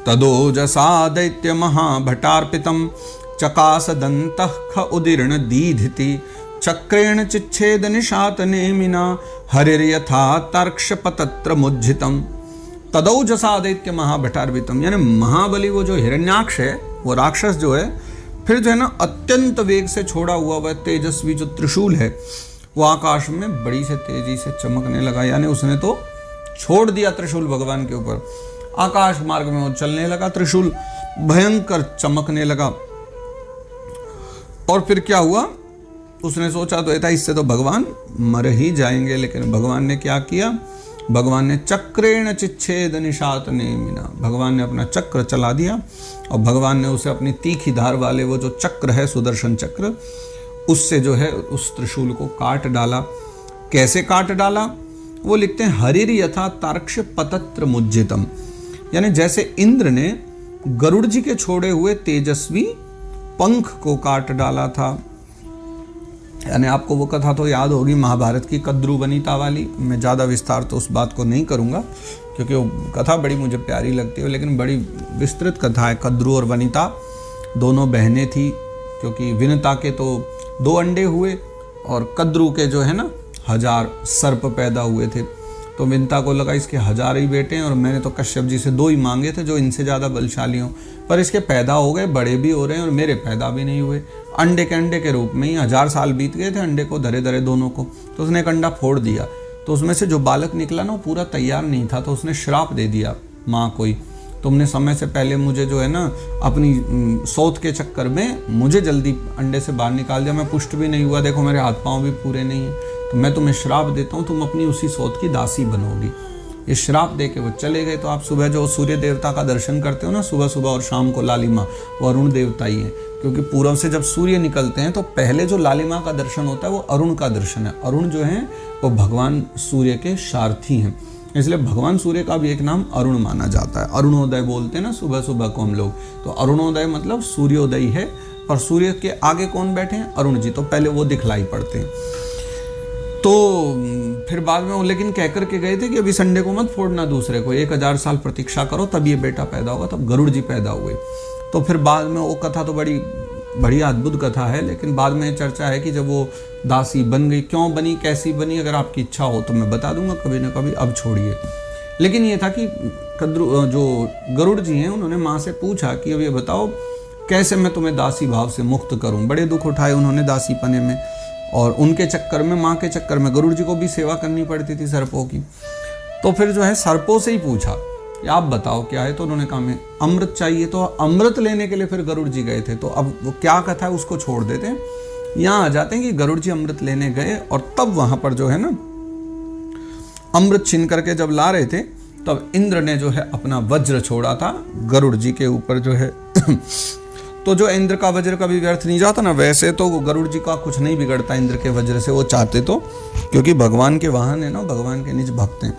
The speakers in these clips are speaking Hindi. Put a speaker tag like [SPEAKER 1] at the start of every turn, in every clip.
[SPEAKER 1] तदोजसा दैत्य महाभटार्पितं चकासदन्तः ख उदीर्ण दीधिति चक्रेण चिच्छेद निशात नेमिना हरिर्यथा तर्क्षपतत्र मुज्झितम। तदौजसा दैत्य महाभटार्पितम, यानी महाबली वो जो हिरण्याक्ष है, वो राक्षस जो है, फिर जो है ना अत्यंत वेग से छोड़ा हुआ वह तेजस्वी जो त्रिशूल है वो आकाश में बड़ी से तेजी से चमकने लगा। यानी उसने तो छोड़ दिया त्रिशूल भगवान के ऊपर, आकाश मार्ग में वो चलने लगा, त्रिशूल भयंकर चमकने लगा। और फिर क्या हुआ, उसने सोचा तो था इससे तो भगवान मर ही जाएंगे, लेकिन भगवान ने क्या किया, भगवान ने चक्रेण चिच्छेद निशात नेमिना, भगवान ने अपना चक्र चला दिया और भगवान ने उसे अपनी तीखी धार वाले वो जो चक्र है सुदर्शन चक्र, उससे जो है उस त्रिशूल को काट डाला। कैसे काट डाला, वो लिखते हैं हरिर यथा तार्क्ष पतत्र मुज्जितम, यानी जैसे इंद्र ने गरुड़ जी के छोड़े हुए तेजस्वी पंख को काट डाला था। यानी आपको वो कथा तो याद होगी महाभारत की कद्रू वनिता वाली, मैं ज़्यादा विस्तार तो उस बात को नहीं करूँगा क्योंकि वो कथा बड़ी मुझे प्यारी लगती है, लेकिन बड़ी विस्तृत कथा है। कद्रू और वनिता दोनों बहनें थी, क्योंकि विनता के तो 2 अंडे हुए और कद्रू के जो है ना 1000 सर्प पैदा हुए थे। तो विनता को लगा इसके 1000 ही बेटे हैं और मैंने तो कश्यप जी से 2 ही मांगे थे जो इनसे ज़्यादा बलशाली हों, पर इसके पैदा हो गए, बड़े भी हो रहे हैं और मेरे पैदा भी नहीं हुए। अंडे के रूप में ही 1000 साल बीत गए थे अंडे को धरे धरे दोनों को। तो उसने एक अंडा फोड़ दिया, तो उसमें से जो बालक निकला ना वो पूरा तैयार नहीं था, तो उसने श्राप दे दिया माँ को ही, तुमने समय से पहले मुझे जो है ना अपनी सौत के चक्कर में मुझे जल्दी अंडे से बाहर निकाल दिया, मैं पुष्ट भी नहीं हुआ, देखो मेरे हाथ पांव भी पूरे नहीं हैं, तो मैं तुम्हें श्राप देता हूँ, तुम अपनी उसी सौत की दासी बनोगी। ये श्राप दे के वो चले गए। तो आप सुबह जो सूर्य देवता का दर्शन करते हो ना सुबह सुबह और शाम को लालिमा, वो अरुण देवता ही है, क्योंकि पूर्व से जब सूर्य निकलते हैं तो पहले जो लालिमा का दर्शन होता है वो अरुण का दर्शन है। अरुण जो है वो भगवान सूर्य के सारथी हैं, इसलिए भगवान सूर्य का भी एक नाम अरुण माना जाता है। अरुणोदय बोलते हैं ना सुबह सुबह को हम लोग, तो अरुणोदय मतलब सूर्योदय है, और सूर्य के आगे कौन बैठे हैं, अरुण जी, तो पहले वो दिखलाई पड़ते हैं। तो फिर बाद में वो लेकिन कह कर के गए थे कि अभी संडे को मत फोड़ना दूसरे को, 1000 साल प्रतीक्षा करो तब ये बेटा पैदा होगा, तब गरुड़ जी पैदा हुए। तो फिर बाद में वो कथा तो बड़ी बढ़िया अद्भुत कथा है, लेकिन बाद में चर्चा है कि जब वो दासी बन गई, क्यों बनी कैसी बनी, अगर आपकी इच्छा हो तो मैं बता दूंगा कभी ना कभी, अब छोड़िए। लेकिन ये था कि जो गरुड़ जी हैं उन्होंने माँ से पूछा कि अब ये बताओ कैसे मैं तुम्हें दासी भाव से मुक्त करूं। बड़े दुख उठाए उन्होंने दासी पने में, और उनके चक्कर में, माँ के चक्कर में गरुड़ जी को भी सेवा करनी पड़ती थी सर्पों की। तो फिर जो है सर्पों से ही पूछा कि आप बताओ क्या है, तो उन्होंने कहा हमें अमृत चाहिए। तो अमृत लेने के लिए फिर गरुड़ जी गए थे। तो अब वो क्या कथा है उसको छोड़ देते हैं, यहाँ आ जाते हैं कि गरुड़ जी अमृत लेने गए और तब वहां पर जो है ना अमृत छीन करके जब ला रहे थे तब इंद्र ने जो है अपना वज्र छोड़ा था गरुड़ जी के ऊपर जो है तो जो इंद्र का वज्र कभी व्यर्थ नहीं जाता ना, वैसे तो गरुड़ जी का कुछ नहीं बिगड़ता इंद्र के वज्र से, वो चाहते तो, क्योंकि भगवान के वाहन है ना, भगवान के निज भक्त हैं,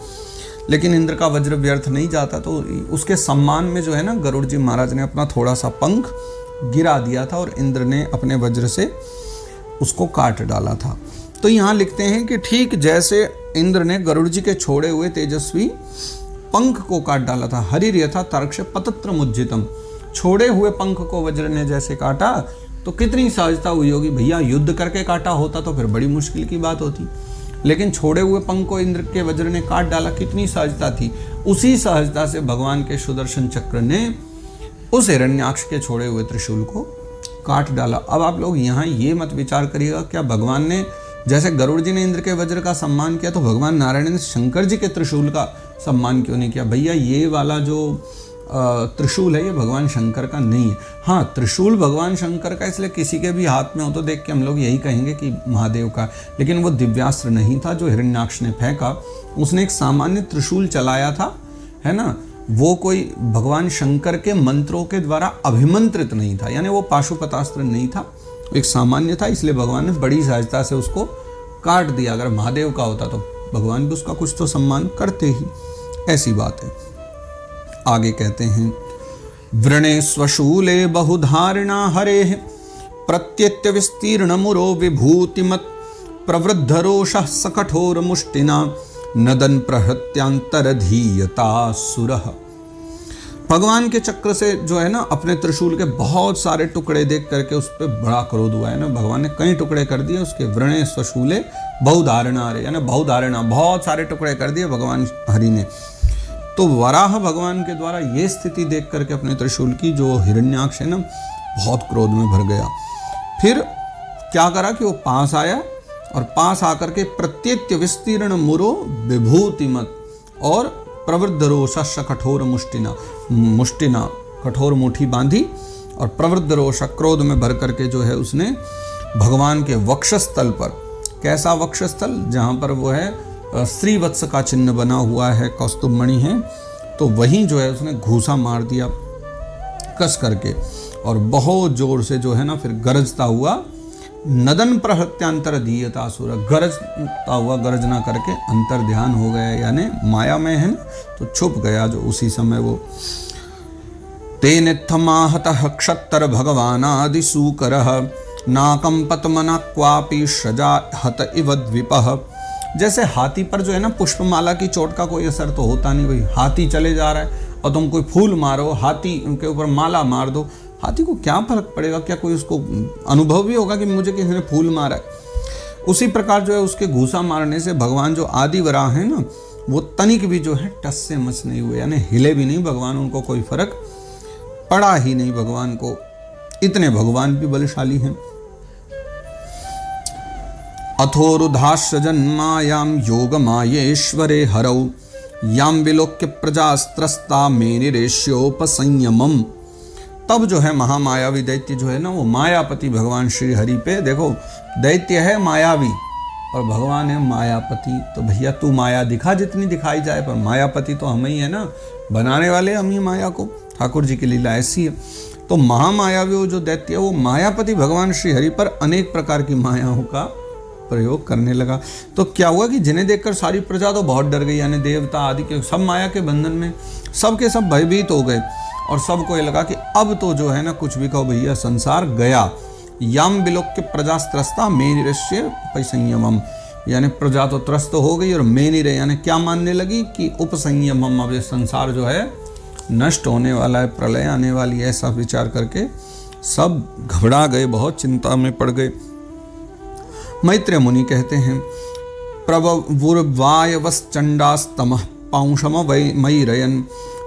[SPEAKER 1] लेकिन इंद्र का वज्र व्यर्थ नहीं जाता। तो उसके सम्मान में जो है ना गरुड़ जी महाराज ने अपना थोड़ा सा पंख गिरा दिया था और इंद्र ने अपने वज्र से उसको काट डाला था। तो यहाँ लिखते हैं कि ठीक जैसे इंद्र ने गरुड़ जी के छोड़े हुए तेजस्वी पंख को काट डाला था, हरिर यथा तर्क्ष पतत्र मुज्जितम, छोड़े हुए पंख को वज्र ने जैसे काटा, तो कितनी सहजता हुई होगी। भैया युद्ध करके काटा होता तो फिर बड़ी मुश्किल की बात होती, लेकिन छोड़े हुए पंख को इंद्र के वज्र ने काट डाला, कितनी सहजता थी। उसी सहजता से भगवान के सुदर्शन चक्र ने उस हिरण्याक्ष के छोड़े हुए त्रिशूल को काट डाला। अब आप लोग यहाँ ये मत विचार करिएगा क्या भगवान ने, जैसे गरुड़ जी ने इंद्र के वज्र का सम्मान किया, तो भगवान नारायण ने शंकर जी के त्रिशूल का सम्मान क्यों नहीं किया। भैया ये वाला जो त्रिशूल है ये भगवान शंकर का नहीं है। हाँ, त्रिशूल भगवान शंकर का, इसलिए किसी के भी हाथ में हो तो देख के हम लोग यही कहेंगे कि महादेव का, लेकिन वो दिव्यास्त्र नहीं था जो हिरण्याक्ष ने फेंका। उसने एक सामान्य त्रिशूल चलाया था, है ना, वो कोई भगवान शंकर के मंत्रों के द्वारा अभिमंत्रित नहीं था, यानी वो पाशुपतास्त्र नहीं था, एक सामान्य था, इसलिए भगवान ने बड़ी सहजता से उसको काट दिया। अगर महादेव का होता तो भगवान भी उसका कुछ तो सम्मान करते ही, ऐसी बात है। आगे कहते हैं, वृणे स्वशूले बहुधारिणा हरे प्रत्यत्य विस्तीर्ण मुरो विभूतिमत् प्रवृद्ध रोषः सकठोर मुष्टिना नदन प्रहत्यांतरधीयता सुरः। भगवान के चक्र से जो है ना अपने त्रिशूल के बहुत सारे टुकड़े देख करके उस पर बड़ा क्रोध हुआ है ना, भगवान ने कई टुकड़े कर दिए उसके। व्रणे स्वशूले बहुधारणा रे, यानी बहुधारणा, बहुत सारे टुकड़े कर दिए भगवान हरि ने। तो वराह भगवान के द्वारा ये स्थिति देख करके अपने त्रिशूल की, जो हिरण्याक्ष है ना, बहुत क्रोध में भर गया। फिर क्या करा कि वो पास आया और पास आकर के प्रत्येत्य विस्तीर्ण मुरो विभूतिमत और प्रवृद्ध रोष कठोर मुष्टिना कठोर मुट्ठी बांधी और प्रवृद्ध रोष क्रोध में भर करके जो है उसने भगवान के वक्षस्थल पर, कैसा वक्षस्थल, जहाँ पर वो है श्रीवत्स का चिन्ह बना हुआ है, कौस्तुभ मणि है, तो वहीं जो है उसने घूसा मार दिया कस करके। और बहुत जोर से जो है ना फिर गरजता हुआ नदन प्रहत्यांतर दीयतासुर, गरजता हुआ गर्जना करके अंतर ध्यान हो गया, यानी माया में है ना, तो छुप गया जो उसी समय वो। तेनेत्थमाहतः क्षत्तर भगवानादिसूकरः नाकंपत मना क्वापि सजा हत इव द्विपः। जैसे हाथी पर जो है ना पुष्पमाला की चोट का कोई असर तो होता नहीं, भाई हाथी चले जा रहा है और तुम कोई फूल मारो, हाथी के ऊपर माला मार दो, हाथी को क्या फर्क पड़ेगा, क्या कोई उसको अनुभव भी होगा कि मुझे किसी ने फूल मारा है। उसी प्रकार जो है उसके घूसा मारने से भगवान जो आदि वराह है ना, वो तनिक भी जो है टस से मस नहीं हुए, यानी हिले भी नहीं भगवान, उनको कोई फर्क पड़ा ही नहीं भगवान को, इतने भगवान भी बलशाली हैं। अथोरुधाश्च जन्मायाम योग मायेश्वरे हरौ याम विलोक्य प्रजास्त्रस्ता मेनिरेश्योपसंयमम। तब जो है महामायावी दैत्य जो है ना, वो मायापति भगवान श्री हरि पे, देखो दैत्य है मायावी और भगवान है मायापति, तो भैया तू माया दिखा जितनी दिखाई जाए, पर मायापति तो हम ही है ना, बनाने वाले हम ही माया को, ठाकुर जी की लीला ऐसी है। तो महामायावी वो जो दैत्य है वो मायापति भगवान श्री हरि पर अनेक प्रकार की मायाओं का प्रयोग करने लगा। तो क्या हुआ कि जिन्हें देखकर सारी प्रजा तो बहुत डर गई, यानी देवता आदि के सब माया के बंधन में सब के सब भयभीत हो गए और सबको ये लगा कि अब तो जो है ना कुछ भी कहो भैया संसार गया। याम विलोक्य प्रजास्त्रस्ता मेनिरस्य संयमम, यानी प्रजा तो त्रस्त हो गई और मेनिरे यानी क्या मानने लगी कि उपसंयमम, अब ये संसार जो है नष्ट होने वाला है, प्रलय आने वाली है, ऐसा विचार करके सब घबरा गए, बहुत चिंता में पड़ गए। मैत्रेय मुनि कहते हैं प्रवुर्वायवश्चंडास्तमः पांशम मयिरयन्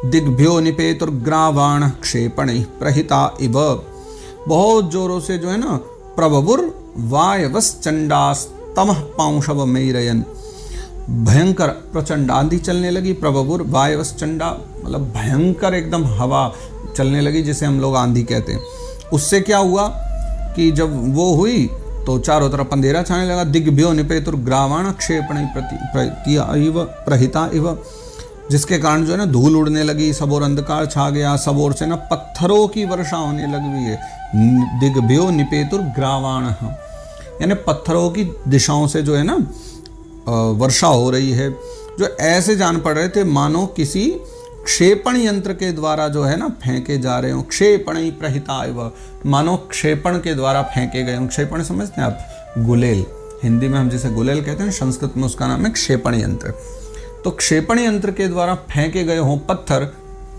[SPEAKER 1] दिग्भ्यो निपेतुर्ग्रावाण क्षेपण प्रहिता इव। बहुत जोरों से जो है ना प्रवुर्वायवश्चंडास्तमः पांशम मयिरयन्, भयंकर प्रचंड आंधी चलने लगी। प्रवुर्वायवश्चंडा मतलब भयंकर एकदम हवा चलने लगी, जिसे हम लोग आंधी कहते हैं। उससे क्या हुआ कि जब वो हुई तो चारों तरफ अंधेरा छाने लगा। दिग्भ्यो निपेतुर्ग्रावाण क्षेपण प्रहिता इव, जिसके कारण जो है ना धूल उड़ने लगी, सब और अंधकार छा गया, सब ओर से ना पत्थरों की वर्षा होने लगी है। दिग्भ्यो निपेतुर्ग्रावाण, यानी पत्थरों की दिशाओं से जो है ना वर्षा हो रही है, जो ऐसे जान पड़ रहे थे मानो किसी क्षेपण यंत्र के द्वारा जो है ना फेंके जा रहे हो। क्षेपण प्रहिता इव, मानो क्षेपण के द्वारा फेंके गए हों। क्षेपण समझते हैं आप, गुलेल, हिंदी में हम जिसे गुलेल कहते हैं, संस्कृत में उसका नाम है क्षेपण यंत्र। तो क्षेपण यंत्र के द्वारा फेंके गए हों पत्थर,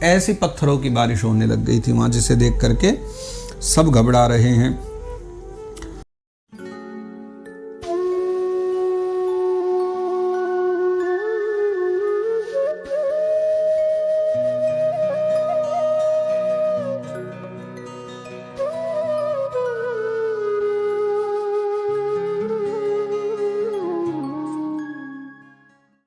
[SPEAKER 1] ऐसी पत्थरों की बारिश होने लग गई थी वहाँ, जिसे देख करके सब घबरा रहे हैं।